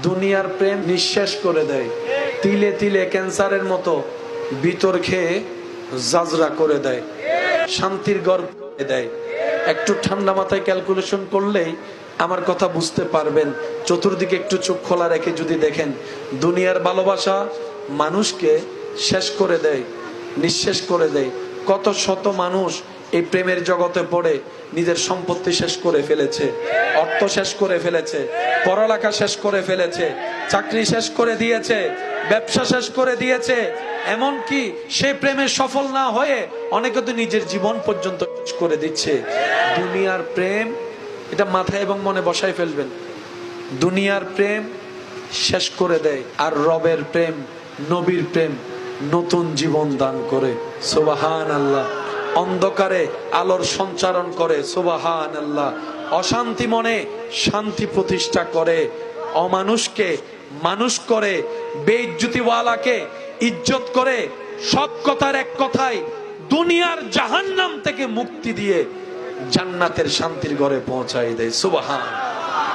দুনিয়ার প্রেম নিঃশেষ করে দেয়, তিলে তিলে ক্যান্সারের মতো ভিতর খেয়ে জাজরা করে দেয়, শান্তির গর্ভ দেয়। একটু ঠান্ডা মাথায় ক্যালকুলেশন করলেই আমার কথা বুঝতে পারবেন। চতুর্দিকে একটু চোখ খোলা রেখে যদি দেখেন, দুনিয়ার ভালোবাসা মানুষকে শেষ করে দেয়, নিঃশেষ করে দেয়। কত শত মানুষ এই প্রেমের জগতে পড়ে নিজের সম্পত্তি শেষ করে ফেলেছে, অর্থ শেষ করে ফেলেছে, পড়ালেখা শেষ করে ফেলেছে, চাকরি শেষ করে দিয়েছে, ব্যবসা শেষ করে দিয়েছে। এমনকি সে প্রেমে সফল না হয়ে অনেকে তো নিজের জীবন পর্যন্ত শেষ করে দিচ্ছে। দুনিয়ার প্রেম, এটা মাথায় এবং মনে বসায় ফেলবেন, দুনিয়ার প্রেম শেষ করে দেয়, আর রবের প্রেম, নবীর প্রেম নতুন জীবন দান করে। সুবহানাল্লাহ। অন্ধকারে আলোর সঞ্চারণ করে। সুবহানাল্লাহ। অশান্তি মনে শান্তি প্রতিষ্ঠা করে, অমানুষকে মানুষ করে, বেইজ্জতিওয়ালাকে ইজ্জত করে। সব কথার এক কথায়, দুনিয়ার জাহান্নাম থেকে মুক্তি দিয়ে জান্নাতের শান্তির ঘরে পৌঁছাই দেয়। সুবহান।